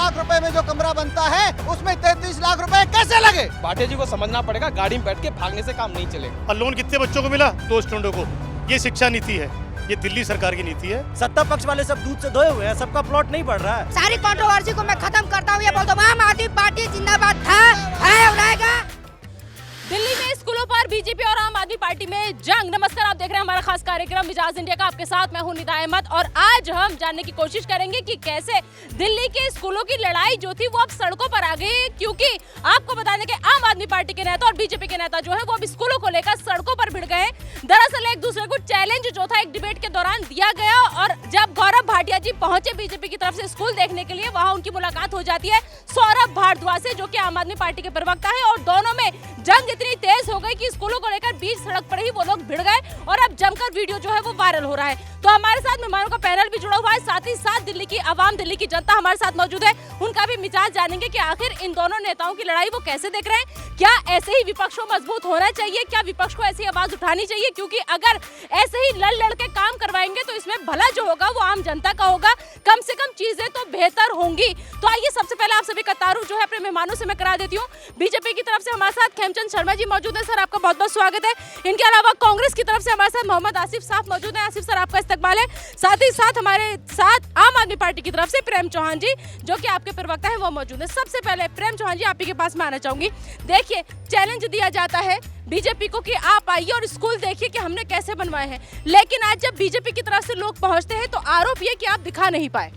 लाख रुपए में जो कमरा बनता है उसमें 33 लाख रुपए कैसे लगे? भाटिया जी को समझना पड़ेगा, गाड़ी में बैठ के भागने से काम नहीं चलेगा। और लोन कितने बच्चों को मिला? 2 स्टूडेंटों को। ये शिक्षा नीति है, ये दिल्ली सरकार की नीति है। सत्ता पक्ष वाले सब दूध से धोए हुए हैं, सबका प्लॉट नहीं बढ़ रहा है। सारी कंट्रोवर्सी को मैं खत्म करता हूँ, ये बोलता हूँ आम आदमी पार्टी जिंदाबाद था, है उड़ाएगा। दिल्ली में स्कूलों पर बीजेपी और आम आदमी पार्टी में जंग। नमस्कार, आप देख रहे हैं हमारा खास कार्यक्रम मिजाज इंडिया का। आपके साथ मैं हूं निदा अहमद और आज हम जानने की कोशिश करेंगे कि कैसे दिल्ली के स्कूलों की लड़ाई जो थी वो अब सड़कों पर आ गई, क्योंकि आपको बता दें कि आम आदमी पार्टी के नेता और बीजेपी के नेता जो है वो अब स्कूलों को लेकर सड़कों पर भिड़ गए। दरअसल एक दूसरे को चैलेंज जो था एक डिबेट के दौरान दिया गया और जब गौरव भाटिया जी पहुंचे बीजेपी की तरफ से स्कूल देखने के लिए, वहां उनकी मुलाकात हो जाती है सौरभ भारद्वाज से, जो कि आम आदमी पार्टी के प्रवक्ता है, और दोनों में जंग इतनी तेज हो गई कि स्कूलों को लेकर बीच सड़क पर ही वो लोग भिड़ गए और अब जमकर वीडियो जो है वो वायरल हो रहा है। तो हमारे साथ मेहमानों का पैनल भी जुड़ा हुआ है, साथ ही साथ दिल्ली की आवाम, दिल्ली की जनता हमारे साथ मौजूद है। उनका भी मिजाज जानेंगे कि आखिर इन दोनों नेताओं की लड़ाई वो कैसे देख रहे हैं। क्या ऐसे ही विपक्ष को मजबूत होना चाहिए? क्या विपक्ष को ऐसी आवाज उठानी चाहिए? क्योंकि अगर ऐसे ही लड़ के काम करवाएंगे तो इसमें भला जो होगा वो आम जनता का होगा, कम से कम चीजें तो बेहतर होंगी। तो आइए सबसे पहले आप सभी का तारुफ जो है अपने मेहमानों से मैं करा देती हूँ। बीजेपी की तरफ से हमारे साथ खेमचंद शर्मा जी मौजूद है, सर आपका बहुत बहुत स्वागत है। इनके अलावा कांग्रेस की तरफ से हमारे साथ मोहम्मद आसिफ साहब मौजूद है, आसिफ सर आपका इस्तकबाल है। साथ ही साथ हमारे साथ आम आदमी पार्टी की तरफ से प्रेम चौहान जी जो कि आपके प्रवक्ता है वो मौजूद है। सबसे पहले प्रेम चौहान जी आप ही के पास में आना चाहूंगी। देखिए, चैलेंज दिया जाता है बीजेपी को कि आप आइए और स्कूल देखिए कि हमने कैसे बनवाए हैं, लेकिन आज जब बीजेपी की तरफ से लोग पहुंचते हैं तो आरोप ये कि आप दिखा नहीं पाए।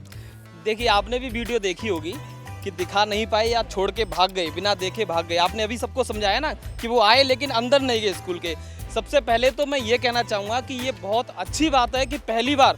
देखिए, आपने भी वीडियो देखी होगी कि दिखा नहीं पाए या छोड़ के भाग गए, बिना देखे भाग गए। आपने अभी सबको समझाया ना कि वो आए लेकिन अंदर नहीं गए स्कूल के। सबसे पहले तो मैं ये कहना चाहूँगा कि ये बहुत अच्छी बात है कि पहली बार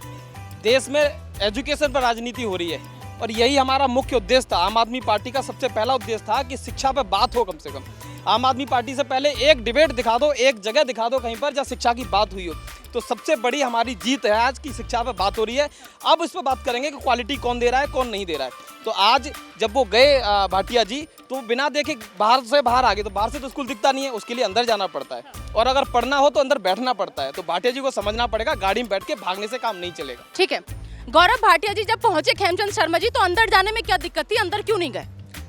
देश में एजुकेशन पर राजनीति हो रही है और यही हमारा मुख्य उद्देश्य था। आम आदमी पार्टी का सबसे पहला उद्देश्य था कि शिक्षा पे बात हो कम से कम। आम आदमी पार्टी से पहले एक डिबेट दिखा दो, एक जगह दिखा दो कहीं पर जहाँ शिक्षा की बात हुई हो। तो सबसे बड़ी हमारी जीत है आज की शिक्षा पे बात हो रही है। अब इस पर बात करेंगे कि क्वालिटी कौन दे रहा है कौन नहीं दे रहा है। तो आज जब वो गए भाटिया जी, तो बिना देखे बाहर से बाहर आ गए। तो बाहर से तो स्कूल दिखता नहीं है, उसके लिए अंदर जाना पड़ता है, और अगर पढ़ना हो तो अंदर बैठना पड़ता है। तो भाटिया जी को समझना पड़ेगा, गाड़ी में बैठ के भागने से काम नहीं चलेगा। ठीक है, गौरव भाटिया जी जब पहुंचे खेमचंद शर्मा जी, तो अंदर जाने में क्या दिक्कत थी, अंदर क्यों नहीं गए?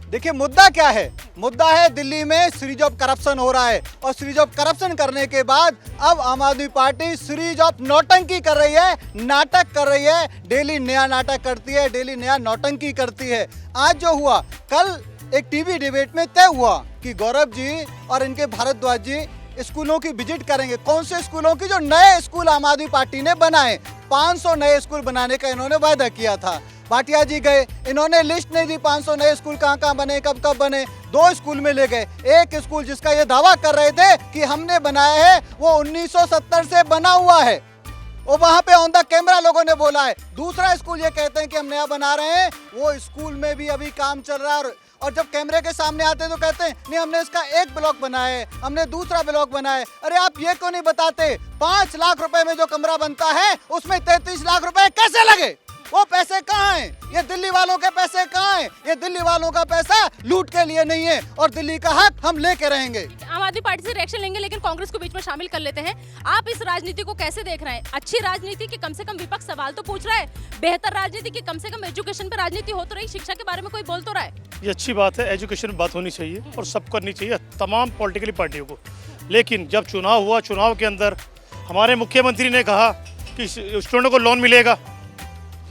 देखिए, मुद्दा क्या है? मुद्दा है दिल्ली में सीरीज ऑफ करप्शन हो रहा है और सीरीज ऑफ करप्शन करने के बाद अब आम आदमी पार्टी सीरीज ऑफ नौटंकी कर रही है, नाटक कर रही है। डेली नया नाटक करती है, डेली नया नौटंकी करती है। आज जो हुआ, कल एक टीवी डिबेट में तय हुआ कि गौरव जी और इनके भारद्वाज जी स्कूलों की विजिट करेंगे। कौन से स्कूलों की? जो नए स्कूल आम आदमी पार्टी ने बनाए। 500 नए स्कूल बनाने का इन्होंने वायदा किया था। भाटिया जी गए, इन्होंने लिस्ट नहीं दी 500 नए स्कूल कहाँ बने, कब कब बने। 2 स्कूल में ले गए। एक स्कूल जिसका ये दावा कर रहे थे कि हमने बनाया है, वो 1970 से बना हुआ है, वो वहाँ पे ऑन द कैमरा लोगों ने बोला है। दूसरा स्कूल ये कहते हैं कि हम नया बना रहे हैं, वो स्कूल में भी अभी काम चल रहा है, और जब कैमरे के सामने आते हैं तो कहते हैं नहीं, हमने इसका एक ब्लॉक बनाया है, हमने दूसरा ब्लॉक बनाया है। अरे आप ये क्यों नहीं बताते? 5 लाख रुपए में जो कमरा बनता है उसमें 33 लाख रुपए कैसे लगे? वो पैसे कहाँ हैं? ये दिल्ली वालों के पैसे कहाँ हैं? ये दिल्ली वालों का पैसा लूट के लिए नहीं है और दिल्ली का हक हम लेके रहेंगे। आम आदमी पार्टी से रिएक्शन लेंगे, लेकिन कांग्रेस को बीच में शामिल कर लेते हैं। आप इस राजनीति को कैसे देख रहे हैं? अच्छी राजनीति की कम से कम विपक्ष सवाल तो पूछ रहा है, बेहतर राजनीति की कम से कम एजुकेशन पे राजनीति हो तो रही, शिक्षा के बारे में कोई बोल तो रहा है। ये अच्छी बात है, एजुकेशन बात होनी चाहिए और सब करनी चाहिए तमाम पॉलिटिकल पार्टियों को। लेकिन जब चुनाव हुआ, चुनाव के अंदर हमारे मुख्यमंत्री ने कहा कि स्टूडेंटों को लोन मिलेगा।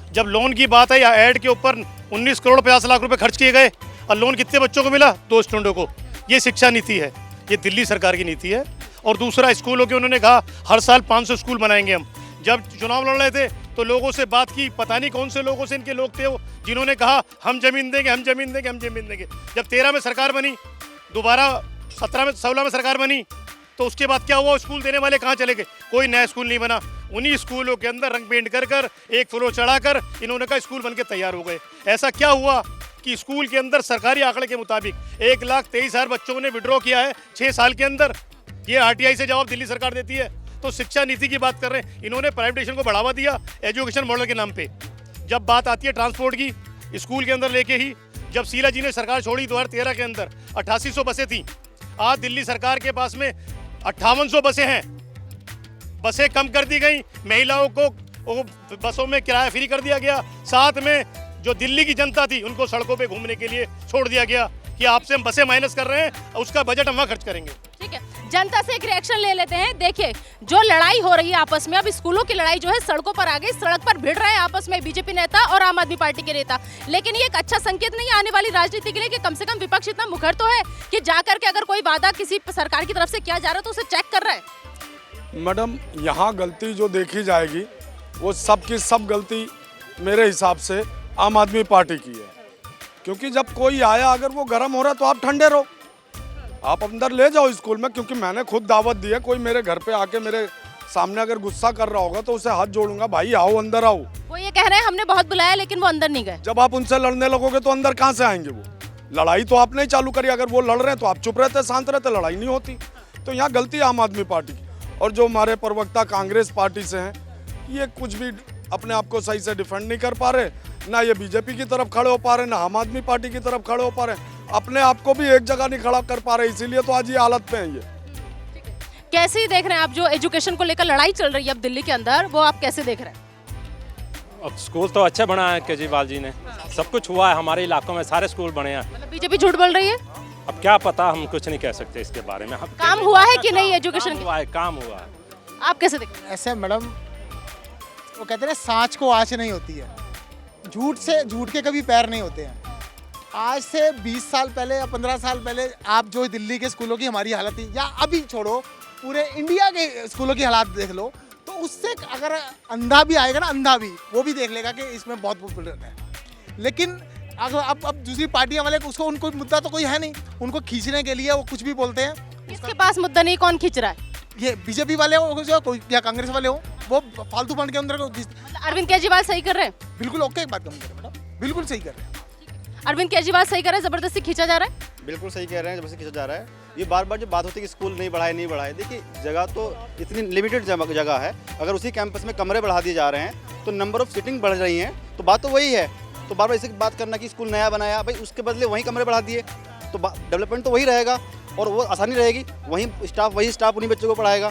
जब लोन की बात आई, ऐड के ऊपर 19 करोड़ 50 लाख रुपए खर्च किए गए और लोन कितने बच्चों को मिला? 2 स्टूडेंटों को। ये शिक्षा नीति है, ये दिल्ली सरकार की नीति है। और दूसरा, स्कूलों के उन्होंने कहा हर साल 500 स्कूल बनाएंगे हम। जब चुनाव लड़ रहे थे तो लोगों से बात की, पता नहीं कौन से लोगों से इनके लोग थे वो, जिन्होंने कहा हम जमीन देंगे, हम जमीन देंगे, हम जमीन देंगे। जब 13 में सरकार बनी, दोबारा 16 में सरकार बनी, तो उसके बाद क्या हुआ? स्कूल देने वाले कहाँ चले गए? कोई नया स्कूल नहीं बना। उन्हीं स्कूलों के अंदर रंग पेंट कर एक फ्लोर चढ़ाकर इन्होंने कहा स्कूल बनके तैयार हो गए। ऐसा क्या हुआ कि स्कूल के अंदर सरकारी आंकड़े के मुताबिक 1,23,000 बच्चों ने विड्रॉ किया है 6 साल के अंदर। ये RTI से जवाब दिल्ली सरकार देती है। तो शिक्षा नीति की बात कर रहे हैं, इन्होंने प्राइवेटाइजेशन को बढ़ावा दिया एजुकेशन मॉडल के नाम पे। जब बात आती है ट्रांसपोर्ट की, स्कूल के अंदर लेके ही जब शीला जी ने सरकार छोड़ी 2013 के अंदर 8800 बसें थी। आज दिल्ली सरकार के पास में 5800 बसें हैं। बसें कम कर दी गई, महिलाओं को बसों में किराया फ्री कर दिया गया। साथ में जो दिल्ली की जनता थी उनको सड़कों पे घूमने के लिए छोड़ दिया गया कि आपसे हम बसें माइनस कर रहे हैं, उसका बजट हम वहाँ खर्च करेंगे। ठीक है, जनता से एक रिएक्शन ले लेते हैं। देखिए, जो लड़ाई हो रही है आपस में, अब स्कूलों की लड़ाई जो है सड़कों पर आ गई, सड़क पर भिड़ रहे हैं आपस में बीजेपी नेता और आम आदमी पार्टी के नेता। लेकिन ये एक अच्छा संकेत नहीं है आने वाली राजनीति के लिए कि कम से कम विपक्ष इतना मुखर तो है कि जाकर के अगर कोई वादा किसी सरकार की तरफ से किया जा रहा है तो उसे चेक कर रहा है। मैडम, यहाँ गलती जो देखी जाएगी वो सब की सब गलती मेरे हिसाब से आम आदमी पार्टी की है। क्योंकि जब कोई आया, अगर वो गर्म हो रहा है तो आप ठंडे रहो, आप अंदर ले जाओ स्कूल में। क्योंकि मैंने खुद दावत दी है, कोई मेरे घर पे आके मेरे सामने अगर गुस्सा कर रहा होगा तो उसे हाथ जोड़ूंगा, भाई आओ अंदर आओ। वो ये कह रहे हैं हमने बहुत बुलाया लेकिन वो अंदर नहीं गए। जब आप उनसे लड़ने लगोगे तो अंदर कहाँ से आएंगे वो? लड़ाई तो आपने ही चालू करी। अगर वो लड़ रहे हैं तो आप चुप रहते, शांत रहते, लड़ाई नहीं होती। तो यहाँ गलती आम आदमी पार्टी की। और जो हमारे प्रवक्ता कांग्रेस पार्टी से हैं, ये कुछ भी अपने आप को सही से डिफेंड नहीं कर पा रहे, ना ये बीजेपी की तरफ खड़े हो पा रहे, ना आम आदमी पार्टी की तरफ खड़े हो पा रहे, अपने आप को भी एक जगह नहीं खड़ा कर पा रहे। इसीलिए तो आज ये हालत पे हैं ये। कैसे देख रहे हैं आप जो एजुकेशन को लेकर लड़ाई चल रही है अब दिल्ली के अंदर, वो आप कैसे देख रहे हैं? अब स्कूल तो अच्छे बनाए हैं केजरीवाल जी ने, सब कुछ हुआ है हमारे इलाकों में, सारे स्कूल बने हैं। मतलब बीजेपी झूठ बोल रही है? अब क्या पता, हम कुछ नहीं कह सकते इसके बारे में। काम हुआ है कि नहीं एजुकेशन? हुआ है, काम हुआ है। आप कैसे देखते हैं? ऐसे मैडम, वो कहते हैं सांच को आँच नहीं होती है, झूठ के कभी पैर नहीं होते हैं। आज से 20 साल पहले या 15 साल पहले आप जो दिल्ली के स्कूलों की हमारी हालत थी, या अभी छोड़ो पूरे इंडिया के स्कूलों की हालात देख लो, तो उससे अगर अंधा भी आएगा ना, अंधा भी वो भी देख लेगा कि इसमें बहुत बुरा है। लेकिन अगर अब दूसरी पार्टियां वाले उसको, उनको मुद्दा तो कोई है नहीं, उनको खींचने के लिए वो कुछ भी बोलते हैं। किसके पास मुद्दा नहीं, कौन खींच रहा है? ये बीजेपी वाले हो जो कोई या कांग्रेस वाले हो, वो फालतू फंड के अंदर मतलब अरविंद केजरीवाल सही कर रहे हैं? बिल्कुल ओके बात कम कर रहे हैं, बिल्कुल सही कर रहे हैं। अरविंद केजरीवाल सही कर रहे हैं, जबरदस्ती खींचा जा रहा है? बिल्कुल सही कह रहे हैं, जबरदस्ती खींचा जा रहा है। ये बार बार जो बात होती है कि स्कूल नहीं बढ़ाए, देखिए जगह तो इतनी लिमिटेड जगह है। अगर उसी कैंपस में कमरे बढ़ा दिए जा रहे हैं तो नंबर ऑफ सीटिंग बढ़ रही हैं, तो बात तो वही है। तो बार बार इसी बात करना कि स्कूल नया बनाया, भाई उसके बदले वहीं कमरे बढ़ा दिए तो डेवलपमेंट तो वही रहेगा और वो आसानी रहेगी, वही स्टाफ उन्हीं बच्चों को पढ़ाएगा,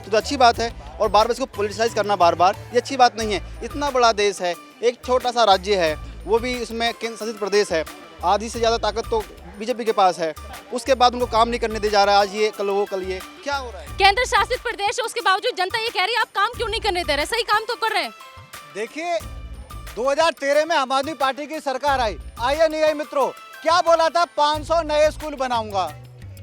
तो अच्छी बात है। और बार बार इसको पॉलिटिसाइज करना बार बार, ये अच्छी बात नहीं है। इतना बड़ा देश है, एक छोटा सा राज्य है, वो भी इसमें केंद्र शासित प्रदेश है, आधी से ज़्यादा ताकत तो बीजेपी के पास है, उसके बाद उनको काम नहीं करने दिया जा रहा है। आज ये कल वो, कल ये, क्या हो रहा है? केंद्र शासित प्रदेश है, उसके बावजूद जनता ये कह रही है आप काम क्यों नहीं करने दे रहे? सही काम तो कर रहे हैं। देखिए 2013 में आम आदमी पार्टी की सरकार आई या नहीं आई मित्रों? क्या बोला था? 500 नए स्कूल बनाऊंगा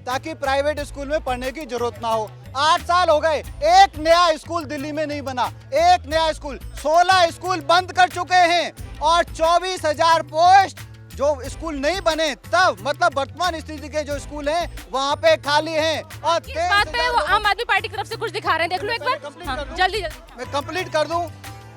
ताकि प्राइवेट स्कूल में पढ़ने की जरूरत ना हो। 8 साल हो गए, एक नया स्कूल दिल्ली में नहीं बना, एक नया स्कूल। 16 स्कूल बंद कर चुके हैं और 24,000 पोस्ट जो स्कूल नहीं बने तब, मतलब वर्तमान स्थिति के जो स्कूल हैं वहाँ पे खाली हैं। और किस बात पे वो आम आदमी पार्टी की तरफ से कुछ दिखा रहे हैं, देख लो एक बार। हाँ, जल्दी मैं कंप्लीट कर दूं।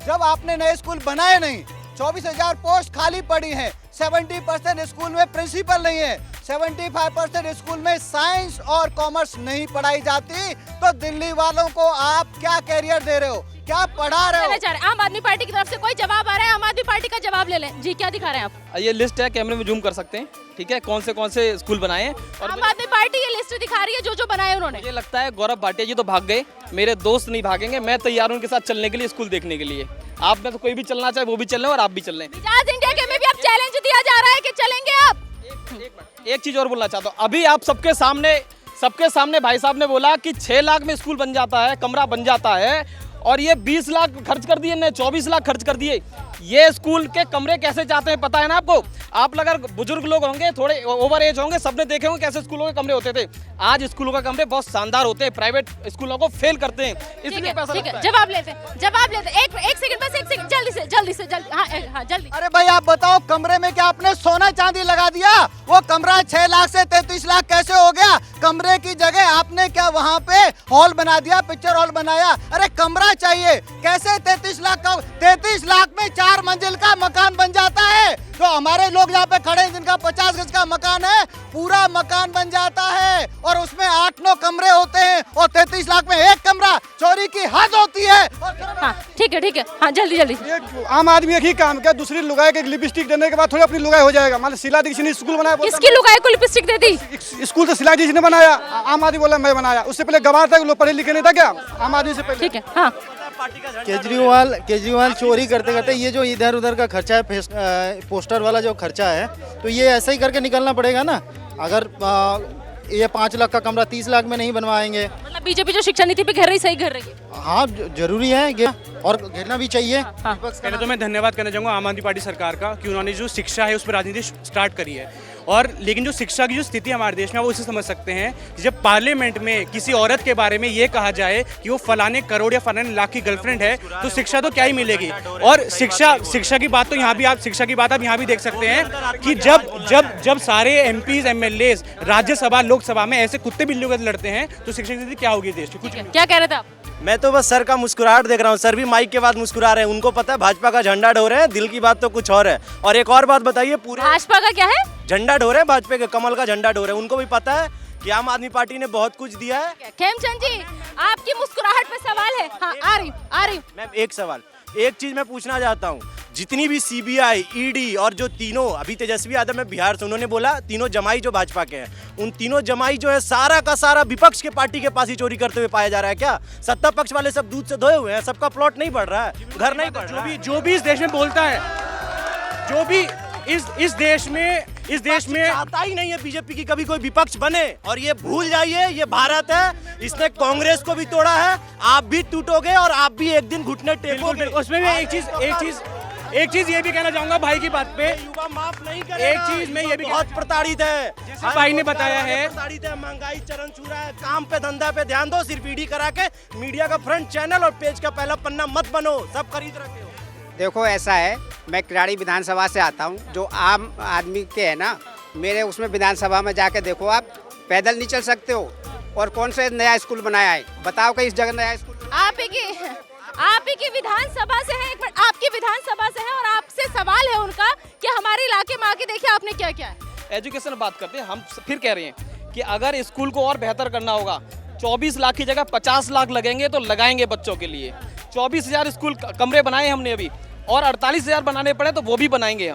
जब आपने नए स्कूल बनाए नहीं, 24,000 पोस्ट खाली पड़ी हैं, 70% स्कूल में प्रिंसिपल नहीं है, 75% स्कूल में साइंस और कॉमर्स नहीं पढ़ाई जाती, तो दिल्ली वालों को आप क्या कैरियर दे रहे हो, क्या पढ़ा रहे हो? आम आदमी पार्टी की तरफ से कोई जवाब आ रहा है, आम आदमी पार्टी का जवाब ले लें। जी क्या दिखा रहे हैं आप? ये लिस्ट है, कैमरे में जूम कर सकते हैं, ठीक है, कौन से स्कूल बनाए हैं। और आम आदमी पार्टी ये लिस्ट दिखा रही है जो बनाए उन्होंने। मुझे लगता है गौरव भाटिया जी तो भाग गए, मेरे दोस्त नहीं भागेंगे, मैं तैयार हूं उनके साथ चलने के लिए, स्कूल देखने के लिए। आप में तो कोई भी चलना चाहे वो भी चल रहे हैं और आप भी चल रहे हैं। मिजाज इंडिया के में भी अब चैलेंज दिया जा रहा है कि चलेंगे आप। एक चीज और बोलना चाहता हूँ, अभी आप सबके सामने भाई साहब ने बोला कि 6 लाख में स्कूल बन जाता है, कमरा बन जाता है, और ये 20 लाख खर्च कर दिए, 24 लाख खर्च कर दिए। ये स्कूल के कमरे कैसे चाहते हैं पता है ना आपको? आप अगर बुजुर्ग लोग होंगे, थोड़े ओवर एज होंगे, सबने देखे होंगे कैसे स्कूलों के कमरे होते थे। आज स्कूलों के कमरे बहुत शानदार होते हैं, प्राइवेट स्कूलों को फेल करते हैं, इसलिए पैसा लगता है। जवाब लेते एक सेकंड बस, एक सेकंड, जल्दी। हाँ जल्दी। अरे भाई आप बताओ, कमरे में क्या आपने सोना चांदी लगा दिया? वो कमरा 6 लाख से 33 लाख कैसे हो गया? कमरे की जगह आपने क्या वहाँ पे हॉल बना दिया, पिक्चर हॉल बनाया? अरे कमरा चाहिए, कैसे 33 लाख का? 33 लाख में 4 मंजिल का मकान बन जाता है। तो हमारे लोग यहाँ पे खड़े हैं जिनका 50 गज का मकान है, पूरा मकान बन जाता है और उसमें 8-9 कमरे होते हैं, और 33 लाख में एक कमरा, चोरी की हद होती है। हाँ ठीक है, हाँ जल्दी। आम आदमी एक ही काम क्या, दूसरी लुगाई के लिपस्टिक देने के बाद थोड़ी अपनी लुगाई हो जाएगा। मान लो शीला दीक्षित ने स्कूल बनाया, किसकी लुगाई को लिपस्टिक दे दी? स्कूल तो शीला दीक्षित ने बनाया, आम आदमी बोला मैं बनाया। उससे पहले गवार था, लोग पढ़े लिखे नहीं था क्या आम आदमी से पहले? ठीक है, हाँ पार्टी का झंडा केजरीवाल चोरी करते करते ये जो इधर उधर का खर्चा है पोस्टर वाला जो खर्चा है तो ये ऐसा ही करके निकलना पड़ेगा ना। अगर ये 5 लाख का कमरा 30 लाख में नहीं बनवाएंगे। मतलब बीजेपी जो शिक्षा नीति पे घेर रही सही घेर रही है। हाँ जरूरी है और घेरना भी चाहिए। हाँ। पहले तो मैं धन्यवाद करना चाहूँगा आम आदमी पार्टी सरकार का कि उन्होंने जो शिक्षा है उस पर राजनीति स्टार्ट करी है। और लेकिन जो शिक्षा की जो स्थिति हमारे देश में वो इसे समझ सकते हैं जब पार्लियामेंट में किसी औरत के बारे में ये कहा जाए कि वो फलाने करोड़ या फलाने लाख की गर्लफ्रेंड है तो शिक्षा तो क्या ही मिलेगी। और शिक्षा की बात तो यहाँ भी आप शिक्षा की बात आप यहाँ भी देख सकते हैं कि जब सारे MPs MLAs राज्यसभा लोकसभा में ऐसे कुत्ते बिल्लियों के साथ लड़ते हैं तो शिक्षा की स्थिति क्या होगी देश की। कुछ क्या कह रहे थे आप? मैं तो बस सर का मुस्कुराहट देख रहा हूँ। सर भी माइक के बाद मुस्कुरा रहे हैं। उनको पता है भाजपा का झंडा ढो रहे हैं, दिल की बात तो कुछ और है। और एक और बात बताइए, पूरे भाजपा का क्या है? झंडा ढो रहे हैं, भाजपा के कमल का झंडा ढो रहे हैं। उनको भी पता है कि आम आदमी पार्टी ने बहुत कुछ दिया है। खेमचंद जी आपकी मुस्कुराहट पे सवाल है। हाँ आ रही मैम एक चीज मैं पूछना चाहता हूँ, जितनी भी CBI ED और जो तीनों अभी तेजस्वी यादव में बिहार से, उन्होंने बोला तीनों जमाई जो भाजपा के हैं, उन तीनों जमाई जो है सारा का सारा विपक्ष के पार्टी के पास ही चोरी करते हुए पाया जा रहा है। क्या सत्ता पक्ष वाले सब दूध से धोए हुए हैं? सबका प्लॉट नहीं बढ़ रहा है, घर नहीं बढ़ रहा है। जो भी इस देश में बोलता है, जो भी इस देश में चाहता ही नहीं है बीजेपी की कभी कोई विपक्ष बने। और ये भूल जाइए, ये भारत है, इसने कांग्रेस को भी तोड़ा है, आप भी टूटोगे और आप भी एक दिन घुटने टेकोगे। उसमें मैं एक चीज ये भी कहना चाहूंगा भाई की बात पे, युवा माफ नहीं करेगा। एक चीज मैं ये भी बहुत प्रताड़ित है, जैसे भाई ने बताया है, प्रताड़ित है, महंगाई चरम छू रहा है। काम पे धंधा पे ध्यान दो, सिर्फ ईडी करा के मीडिया का फ्रंट चैनल और पेज का पहला पन्ना मत बनो, सब खरीद रखे हो। देखो ऐसा है, मैं किराड़ी विधानसभा से आता हूँ, जो आम आदमी के है ना, मेरे उसमें विधानसभा में जाके देखो, आप पैदल नहीं चल सकते हो। और कौन सा नया स्कूल बनाया है बताओ, कहीं इस जगह नया स्कूल? आप ही की विधानसभा से है। एक मिनट, आपकी विधानसभा से है और आपसे सवाल है उनका कि हमारे इलाके में आके देखिए आपने क्या क्या है। एजुकेशन बात करते हैं, हम फिर कह रहे हैं कि अगर स्कूल को और बेहतर करना होगा, 24 लाख की जगह 50 लाख लगेंगे तो लगाएंगे बच्चों के लिए। 24,000 स्कूल कमरे बनाए हमने अभी, और 48,000 बनाने पड़े तो वो भी बनाएंगे।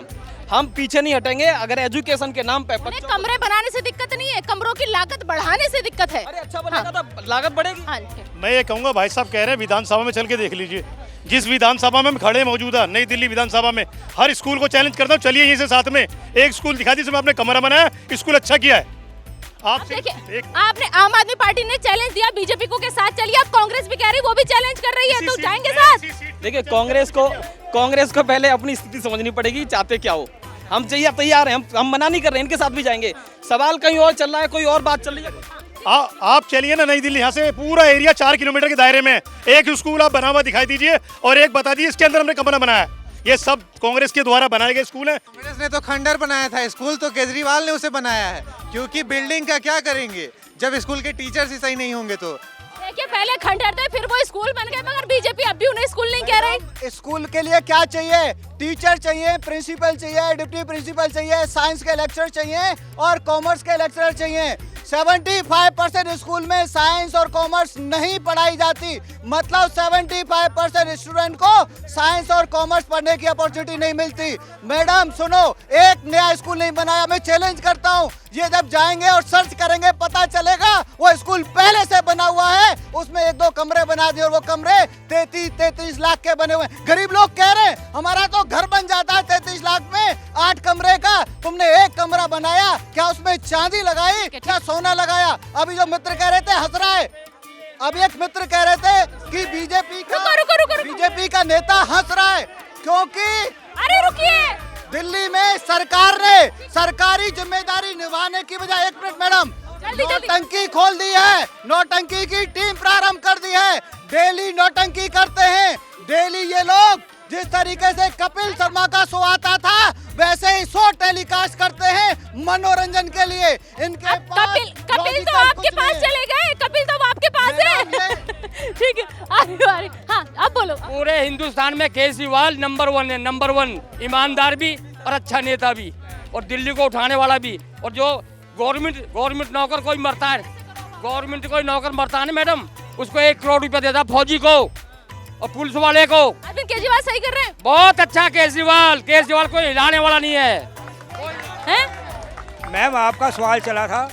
हम पीछे नहीं हटेंगे। अगर एजुकेशन के नाम पे कमरे बनाने से दिक्कत नहीं है, कमरों की लागत बढ़ाने से दिक्कत है। अरे अच्छा बनेगा तो लागत बढ़ेगी। हाँ। मैं ये कहूँगा, भाई साहब कह रहे हैं विधानसभा में चल के देख लीजिए, जिस विधानसभा में हम खड़े मौजूदा नई दिल्ली विधानसभा में, हर स्कूल को चैलेंज करता हूँ, चलिए यहीं से साथ में एक स्कूल दिखा दीजिए जिसमें आपने कमरा बनाया, स्कूल अच्छा किया है। आप देखिए, आपने आम आदमी पार्टी ने चैलेंज दिया बीजेपी को के साथ चलिए, अब कांग्रेस भी कह रही वो भी चैलेंज कर रही है, तो जाएंगे साथ। देखिए कांग्रेस को पहले अपनी स्थिति समझनी पड़ेगी, चाहते क्या हो। हम चाहिए तैयार हैं, हम मना नहीं कर रहे हैं, इनके साथ भी जाएंगे। सवाल कहीं और चल रहा है, कोई और बात चल रही है। आप चलिए ना नई दिल्ली, यहाँ से पूरा एरिया 4 किलोमीटर के दायरे में एक स्कूल आप बना हुआ दिखाई दीजिए और एक बता दीजिए इसके अंदर हमने कमरा बनाया। ये सब कांग्रेस के द्वारा बनाए गए स्कूल हैं। कांग्रेस ने तो खंडर बनाया था, स्कूल तो केजरीवाल ने उसे बनाया है, क्योंकि बिल्डिंग का क्या करेंगे जब स्कूल के टीचर्स ही सही नहीं होंगे। तो देखिए, पहले खंडर थे, फिर वो स्कूल बन गए, मगर बीजेपी अब भी उन्हें स्कूल नहीं कह रही। स्कूल के लिए क्या चाहिए? टीचर चाहिए, प्रिंसिपल चाहिए, डिप्टी प्रिंसिपल चाहिए, साइंस के लेक्चर चाहिए और कॉमर्स के लेक्चरर चाहिए। 75% स्कूल में साइंस और कॉमर्स नहीं पढ़ाई जाती, मतलब 75% स्टूडेंट को साइंस और कॉमर्स पढ़ने की अपॉर्चुनिटी नहीं मिलती। मैडम सुनो, एक नया स्कूल नहीं बनाया। मैं चैलेंज करता हूँ, ये जब जाएंगे और सर्च करेंगे पता चलेगा वो स्कूल पहले से बना हुआ है, उसमें 1-2 कमरे बना दिए और वो कमरे 33 लाख के बने हुए। गरीब लोग कह रहे हैं हमारा तो घर बन जाता है 33 लाख में 8 कमरे का, तुमने 1 कमरा बनाया, क्या उसमें चांदी लगाई, क्या सोना लगाया? अभी जो मित्र कह रहे थे हंस रहा है, अभी एक मित्र कह रहे थे कि बीजेपी का नेता हंस रहा है क्योंकि अरे रुकिए, दिल्ली में सरकार ने सरकारी जिम्मेदारी निभाने की बजाय, 1 मिनट मैडम, नौटंकी खोल दी है, नौटंकी की टीम प्रारंभ कर दी है। डेली नौटंकी करते हैं, डेली ये लोग जिस तरीके से कपिल शर्मा का शो आता था वैसे ही शो टेलीकास्ट करते हैं मनोरंजन के लिए। इनके कपिल तो आपके पास चले गए, कपिल तो आपके पास है। ठीक है, हाँ अब बोलो। पूरे हिंदुस्तान में केजरीवाल नंबर 1 है, नंबर 1, ईमानदार भी और अच्छा नेता भी, और दिल्ली को उठाने वाला भी। और जो गवर्नमेंट नौकर कोई मरता है, गवर्नमेंट कोई नौकर मरता है ना मैडम, उसको 1 करोड़ रुपया देता, फौजी को और पुलिस वाले को। अरविंद केजरीवाल सही कर रहे हैं, बहुत अच्छा केजरीवाल कोई हिलाने वाला नहीं है। मैम आपका सवाल चला था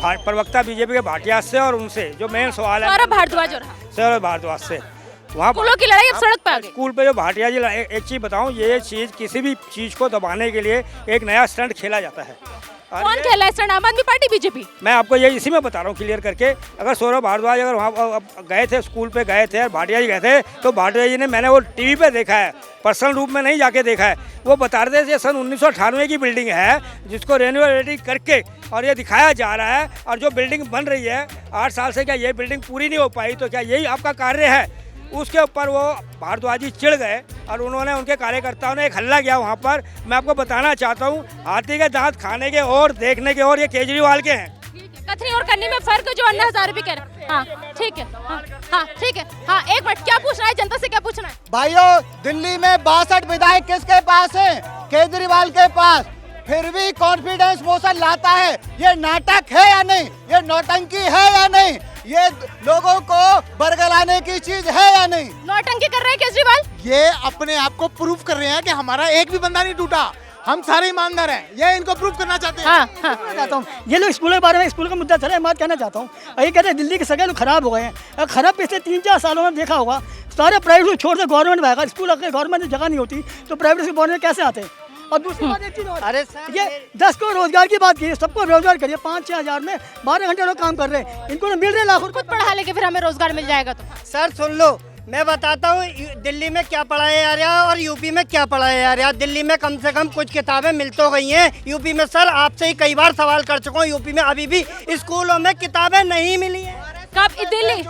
प्रवक्ता बीजेपी के भाटिया से और उनसे, जो मेन सवाल है सौरभ भारद्वाज से, वहाँ स्कूलों की लड़ाई अब सड़क पे आ गई। स्कूल पे जो भाटिया जी एक चीज़ बताऊँ, ये चीज़ किसी भी चीज़ को दबाने के लिए एक नया स्टंट खेला जाता है। कौन खेला है स्टंट? आम आदमी पार्टी, बीजेपी? मैं आपको ये इसी में बता रहा हूँ क्लियर करके। अगर सौरभ भारद्वाज अगर वहाँ गए थे, स्कूल पे गए थे, भाटिया जी गए थे, तो भाटिया जी ने, मैंने वो टीवी पे देखा है, पर्सनल रूप में नहीं जाके देखा है, वो बता रहे थे सन 1998 की बिल्डिंग है जिसको रेनोवेट करके और ये दिखाया जा रहा है, और जो बिल्डिंग बन रही है 8 साल से, क्या ये बिल्डिंग पूरी नहीं हो पाई? तो क्या यही आपका कार्य है? उसके ऊपर वो भारद्वाज जी चिढ़ गए और उन्होंने, उनके कार्यकर्ताओं ने एक हल्ला किया वहाँ पर। मैं आपको बताना चाहता हूँ, हाथी के दांत खाने के और देखने के और ये केजरीवाल के हैं। कथनी और करनी में फर्क है, जो अन्ना हजारे भी कह रहे हैं। हाँ ठीक है, हाँ ठीक है, हाँ एक मिनट, क्या पूछना है जनता से, क्या पूछना है? भाइयों, दिल्ली में 62 विधायक किसके पास हैं? केजरीवाल के पास। फिर भी कॉन्फिडेंस मोशन लाता है। ये नाटक है या नहीं? ये नौटंकी है या नहीं? ये लोगों को बरगलाने की चीज है या नहीं? नौटंकी कर रहे हैं केजरीवाल। ये अपने आप को प्रूफ कर रहे हैं कि हमारा एक भी बंदा नहीं टूटा, हम सारे ईमानदार हैं, ये इनको प्रूफ करना चाहते हैं। चाहता हूँ ये लोग स्कूल के बारे में, स्कूल का मुद्दा चला है, मैं कहना चाहता हूँ, ये कहते हैं दिल्ली के सगले लोग खराब हो गए हैं। खराब पिछले 3-4 सालों में देखा होगा, सारे प्राइवेट को छोड़ के गवर्नमेंट में आएगा। स्कूल अगर गवर्नमेंट में जगह नहीं होती तो प्राइवेट से गवर्नमेंट कैसे आते हैं? और दूसरी बात एक चीज़ और, अरे ये 10 को रोजगार की बात की, सबको रोजगार करिए। 5-6 हज़ार में 12 घंटे लोग काम कर रहे हैं, इनको मिल रहे लाखों। खुद पढ़ा लेके फिर हमें रोजगार मिल जाएगा तो? सर सुन लो, मैं बताता हूँ दिल्ली में क्या पढ़ाया जा रहा है और यूपी में क्या पढ़ाया जा रहा है। दिल्ली में कम से कम कुछ किताबें मिल तो गई हैं, यूपी में सर आपसे ही कई बार सवाल कर चुका हूँ, यूपी में अभी भी स्कूलों में किताबें नहीं मिली हैं। कब? दिल्ली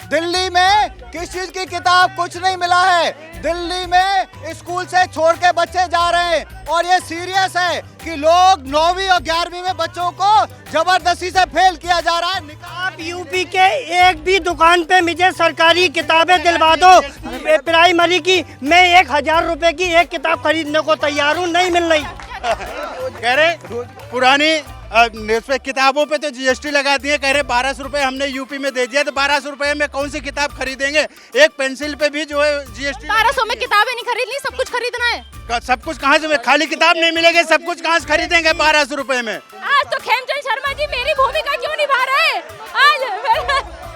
दिल्ली में किस चीज की किताब? कुछ नहीं मिला है। दिल्ली में स्कूल से छोड़ के बच्चे जा रहे हैं, और ये सीरियस है कि लोग 9वीं और 11वीं में बच्चों को जबरदस्ती से फेल किया जा रहा है। आप यूपी के एक भी दुकान पे मुझे सरकारी किताबें दिलवा दो प्राइमरी की, मैं 1000 रुपए की एक किताब खरीदने को तैयार हूँ, नहीं मिल रही। कह रहे पुरानी पे किताबों पे तो जीएसटी लगा दिए, कह रहे 1200 रुपए हमने यूपी में दे दिया, तो 1200 रुपए में कौन सी किताब खरीदेंगे? एक पेंसिल पे भी जो है जीएसटी। 1200 में किताबें नहीं खरीदनी, सब कुछ खरीदना है। सब कुछ कहाँ से? खाली किताब नहीं मिलेगी, सब कुछ कहाँ से खरीदेंगे 1200 रुपए में? आज तो खेमचंद शर्मा जी मेरी भूमिका क्यों निभा रहे हैं आज?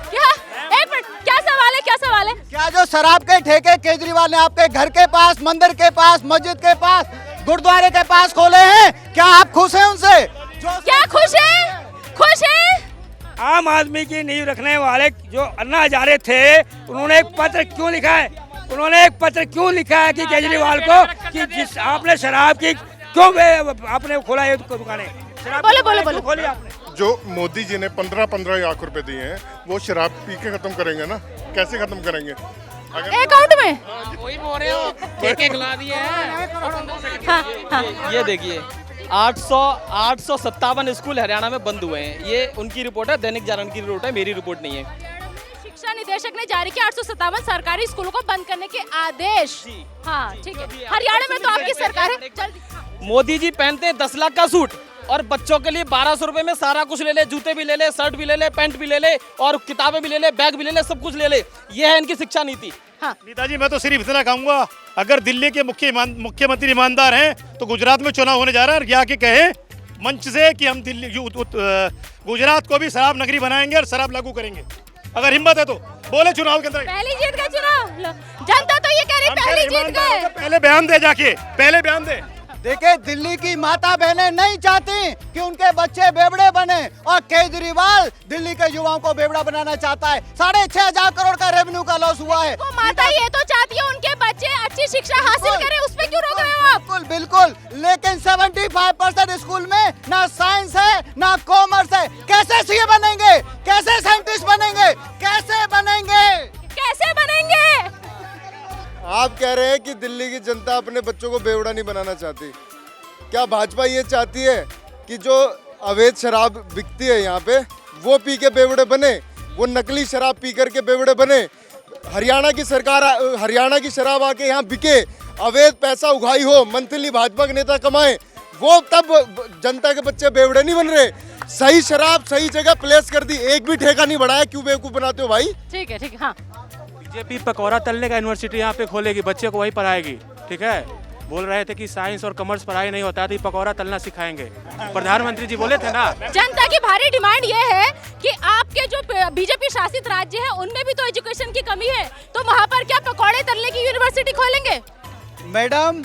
क्या? एक मिनट, क्या सवाल है, क्या सवाल है? क्या जो शराब के ठेके केजरीवाल ने आपके घर के पास, मंदिर के पास, मस्जिद के पास, गुरुद्वारे के पास खोले हैं, क्या आप खुश हैं उनसे? क्या खुश है? खुश है? आम आदमी की नींव रखने वाले जो अन्ना हजारे थे, उन्होंने एक पत्र क्यों लिखा है? उन्होंने एक पत्र क्यों लिखा है कि केजरीवाल को, कि जिस आपने शराब की क्यों आपने खोला ये दुकानें? बोलो खोली आपने। जो मोदी जी ने 15-15 लाख रुपए दिए हैं, वो शराब पी के खत्म करेंगे ना? कैसे खत्म करेंगे? अकाउंट में वही बोल रहे हो, ठेके खिला दिए हैं। हाँ। ये देखिए 857 स्कूल हरियाणा में बंद हुए हैं। ये उनकी रिपोर्ट है, दैनिक जागरण की रिपोर्ट है, मेरी रिपोर्ट नहीं है। शिक्षा निदेशक ने जारी किया 857 सरकारी स्कूलों को बंद करने के आदेश। हाँ ठीक है, हरियाणा में तो आपकी सरकार है। मोदी जी पहनते 10 लाख का सूट और बच्चों के लिए 1200 रुपए में सारा कुछ ले ले, जूते भी ले ले, शर्ट भी ले ले, पैंट भी ले ले, और किताबें भी ले ले, बैग भी ले ले, सब कुछ ले ले। ये है इनकी शिक्षा नीति। हाँ। नेताजी, मैं तो सिर्फ इतना कहूँगा, अगर दिल्ली के मुख्यमंत्री ईमानदार हैं तो गुजरात में चुनाव होने जा रहा है, और आके कहे मंच से कि हम दिल्ली गुजरात को भी शराब नगरी बनाएंगे और शराब लागू करेंगे। अगर हिम्मत है तो बोले चुनाव के अंदर। पहली जीत गए चुनाव, जनता तो ये कह रही पहली जीत गए। पहले बयान दे, जाके पहले बयान दे। देखिए, दिल्ली की माता बहनें नहीं चाहती कि उनके बच्चे बेवड़े बने, और केजरीवाल दिल्ली के युवाओं को बेवड़ा बनाना चाहता है। 6,500 करोड़ का रेवेन्यू का लॉस हुआ है। वो माता ये तो चाहती है उनके बच्चे अच्छी शिक्षा हासिल करें, उस पे क्यों रोक रहे हो आप? बिल्कुल, लेकिन 75% स्कूल में ना साइंस है ना कॉमर्स है। कैसे सीए बनेंगे? कैसे साइंटिस्ट बनेंगे? कैसे बनेंगे? कैसे बनेंगे? आप कह रहे हैं कि दिल्ली की जनता अपने बच्चों को बेवड़ा नहीं बनाना चाहती। क्या भाजपा ये चाहती है कि जो अवैध शराब बिकती है यहाँ पे, वो पी के बेवड़े बने, वो नकली शराब पी करके बेवड़े बने? हरियाणा की सरकार, हरियाणा की शराब आके यहाँ बिके, अवैध पैसा उगाई हो, मंथली भाजपा के नेता कमाए, वो तब जनता के बच्चे बेवड़े नहीं बन रहे। सही शराब सही जगह प्लेस कर दी, एक भी ठेका नहीं बढ़ाया, क्यों बेवकूफ बनाते हो भाई? ठीक है, हाँ। बीजेपी पकौड़ा तलने का यूनिवर्सिटी यहाँ पे खोलेगी, बच्चे को वही पढ़ाएगी, ठीक है? बोल रहे थे कि साइंस और कॉमर्स पढ़ाई नहीं होता, तो ये पकौड़ा तलना सिखाएंगे। प्रधानमंत्री जी बोले थे ना। जनता की भारी डिमांड ये है कि आपके जो बीजेपी शासित राज्य है उनमें भी तो एजुकेशन की कमी है, तो वहाँ पर क्या पकौड़े तलने की यूनिवर्सिटी खोलेंगे? मैडम,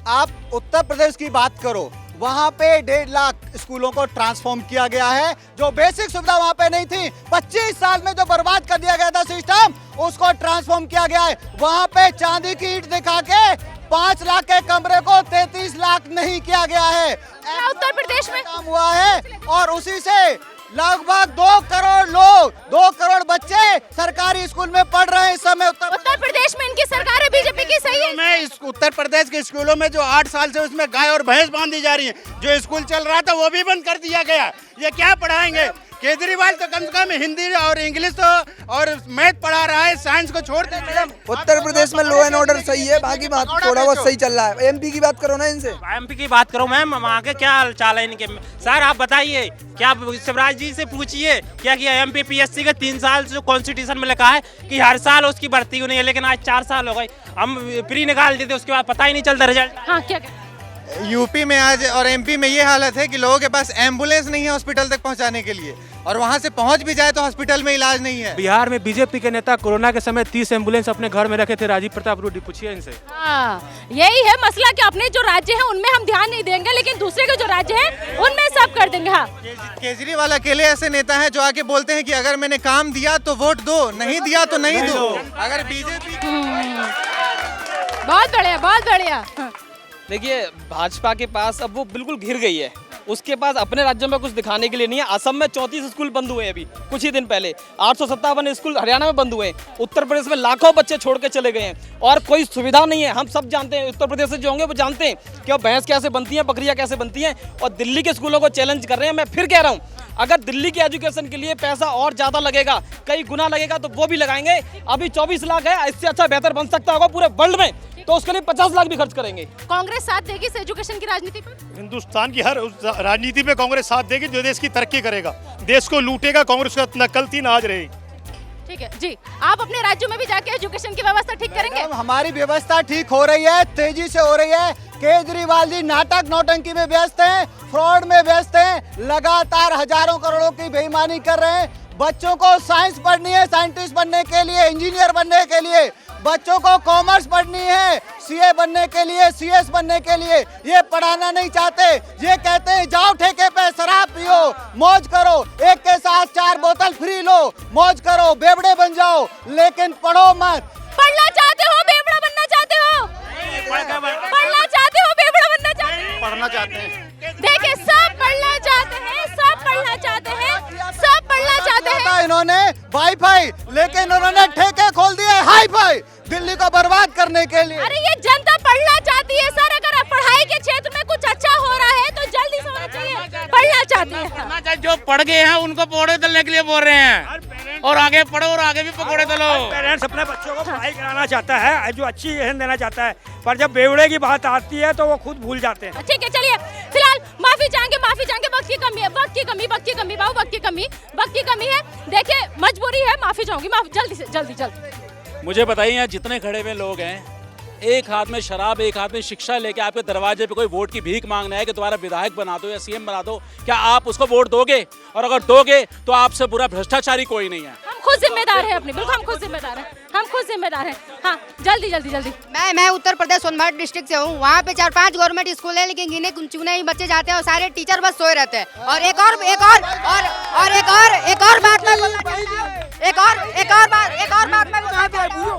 आप उत्तर प्रदेश की बात करो, वहाँ पे 1.5 लाख स्कूलों को ट्रांसफॉर्म किया गया है। जो बेसिक सुविधा वहाँ पे नहीं थी, 25 साल में जो बर्बाद कर दिया गया था सिस्टम, उसको ट्रांसफॉर्म किया गया है। वहाँ पे चांदी की ईंट दिखा के 5 लाख के कमरे को 33 लाख नहीं किया गया है। उत्तर प्रदेश में काम हुआ है और उसी से लगभग 2 करोड़ लोग, 2 करोड़ बच्चे सरकारी स्कूल में पढ़ रहे हैं इस समय। उत्तर प्रदेश में इनकी सरकार है बीजेपी की, सही है। में इस उत्तर प्रदेश के स्कूलों में जो 8 साल से उसमें गाय और भैंस बांधी जा रही है, जो स्कूल चल रहा था वो भी बंद कर दिया गया। ये क्या पढ़ाएंगे? केजरीवाल तो कम से कम हिंदी और इंग्लिश तो और मैथ पढ़ा रहा है, साइंस को छोड़ देते हैं। उत्तर प्रदेश में लॉ एंड ऑर्डर सही है, बाकी बात थोड़ा बहुत सही चल रहा है। एमपी की बात करो ना इनसे। एमपी की बात करो मैम, वहाँ के क्या हाल चाल है इनके? सर आप बताइए, क्या शिवराज जी से पूछिए क्या किया एमपी पीएससी के 3 साल से कॉन्स्टिट्यूशन में लिखा है कि हर साल उसकी भर्ती होनी है, लेकिन आज 4 साल हो गए, हम प्री निकाल देते, उसके बाद पता ही नहीं चलता रिजल्ट। हाँ, क्या यूपी में आज और एमपी में ये हालत है कि लोगों के पास एम्बुलेंस नहीं है हॉस्पिटल तक पहुंचाने के लिए, और वहां से पहुंच भी जाए तो हॉस्पिटल में इलाज नहीं है। बिहार में बीजेपी के नेता कोरोना के समय 30 एम्बुलेंस अपने घर में रखे थे, राजीव प्रताप रूडी, पूछिए इनसे। हाँ, यही है मसला कि अपने जो राज्य है उनमें हम ध्यान नहीं देंगे, लेकिन दूसरे के जो राज्य है उनमें सब कर देंगे। हाँ, केजरीवाल अकेले ऐसे नेता है जो आके बोलते हैं कि अगर मैंने काम दिया तो वोट दो, नहीं दिया तो नहीं दो। अगर बीजेपी बहुत बढ़िया, बहुत बढ़िया। देखिए, भाजपा के पास अब वो बिल्कुल घिर गई है, उसके पास अपने राज्यों में कुछ दिखाने के लिए नहीं है। असम में 34 स्कूल बंद हुए हैं अभी कुछ ही दिन पहले, 857 स्कूल हरियाणा में बंद हुए हैं, उत्तर प्रदेश में लाखों बच्चे छोड़ के चले गए हैं और कोई सुविधा नहीं है। हम सब जानते हैं, उत्तर प्रदेश से जो होंगे वो जानते हैं कि अब भैंस कैसे बनती है, बकरियां कैसे बनती हैं, और दिल्ली के स्कूलों को चैलेंज कर रहे हैं। मैं फिर कह रहा हूँ, अगर दिल्ली के एजुकेशन के लिए पैसा और ज्यादा लगेगा, कई गुना लगेगा, तो वो भी लगाएंगे। अभी 24 लाख है, इससे अच्छा बेहतर बन सकता होगा पूरे वर्ल्ड में, तो उसके लिए 50 लाख भी खर्च करेंगे। कांग्रेस साथ देगी इस एजुकेशन की राजनीति पर? हिंदुस्तान की हर राजनीति पे कांग्रेस साथ देगी, जो देश की तरक्की करेगा, देश को लूटेगा, कांग्रेस का नकलती ना आज रहेगी। ठीक है जी, आप अपने राज्यों में भी जाके एजुकेशन की व्यवस्था ठीक करेंगे? हमारी व्यवस्था ठीक हो रही है, तेजी से हो रही है। केजरीवाल जी नाटक नौटंकी में व्यस्त हैं, फ्रॉड में व्यस्त हैं, लगातार हजारों करोड़ों की बेईमानी कर रहे हैं। बच्चों को साइंस पढ़नी है साइंटिस्ट बनने के लिए, इंजीनियर बनने के लिए, बच्चों को कॉमर्स पढ़नी है सीए बनने के लिए, सीएस बनने के लिए, ये पढ़ाना नहीं चाहते। ये कहते हैं जाओ ठेके पे शराब पियो, मौज करो, एक के साथ 4 बोतल फ्री लो, मौज करो, बेवड़े बन जाओ, लेकिन पढ़ो मत। पढ़ना चाहते हो, बेवड़ा बनना चाहते हो? पढ़ना चाहते हो, बेवड़ा बनना चाहते हो? पढ़ना चाहते हैं। देखिए, सब पढ़ना चाहते हैं, सब पढ़ना चाहते हैं, सब पढ़ना चाहते हैं। इन्होंने वाईफाई, लेकिन उन्होंने ठेके खोल दिए हाईफाई, दिल्ली को बर्बाद करने के लिए। अरे ये जनता पढ़ना चाहती है सर, अगर पढ़ाई के क्षेत्र में कुछ अच्छा हो रहा है तो जल्दी से होना चाहिए। पढ़ना चाहती है, जो पढ़ गए हैं उनको पकौड़े तलने के लिए बोल रहे हैं, और आगे पढ़ो और आगे भी पकौड़े तलो। पेरेंट्स अपने बच्चों को पढ़ाई कराना चाहता है, जो अच्छी एहन देना चाहता है, पर जब बेवड़े की बात आती है तो वो खुद भूल जाते हैं। ठीक है, चलिए फिलहाल माफी चाहेंगे, वक्त की कमी है, वक्त की कमी बाबू, वक्त की कमी है। देखिए, मजबूरी है, माफी चाहूंगी, जल्दी से जल्दी। मुझे बताइए, यहाँ जितने खड़े हुए लोग हैं, एक हाथ में शराब, एक हाथ में शिक्षा लेके आपके दरवाजे पे कोई वोट की भीख मांगना है कि तुम्हारा विधायक बना दो या सीएम बना दो, क्या आप उसको वोट दोगे? और अगर दोगे तो आपसे बुरा भ्रष्टाचारी कोई नहीं है। हम खुद जिम्मेदार हैं अपने, बिल्कुल हम खुद जिम्मेदार हैं, हम खुद जिम्मेदार हैं। हाँ, जल्दी। मैं उत्तर प्रदेश सोनभद्र डिस्ट्रिक्ट से हूँ। वहाँ पे 4-5 गवर्नमेंट स्कूल है, लेकिन गिने चुने ही बच्चे जाते हैं और सारे टीचर बस सोए रहते हैं। और एक और बात मैं बोलना चाहता हूँ, एक और बात मैं बोलना चाहता हूँ,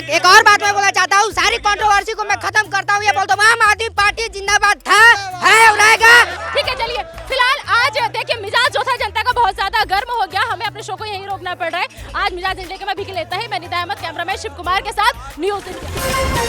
एक और बात मैं बोलना चाहता हूँ। सारी कंट्रोवर्सी को मैं खत्म करता हूँ, ये बोलता हूँ आम आदमी पार्टी जिंदाबाद था, है और रहेगा। ठीक है, चलिए फिलहाल आज देखिए मिजाज जो था जनता का बहुत ज्यादा गर्म हो गया, हमें अपने शो को यहीं रोकना पड़ रहा है। आज मिजाज इंडिया के मैं भी लेता है, मैं निदा अहमद, कैमरामैन शिव कुमार के साथ न्यूज़ इंडिया।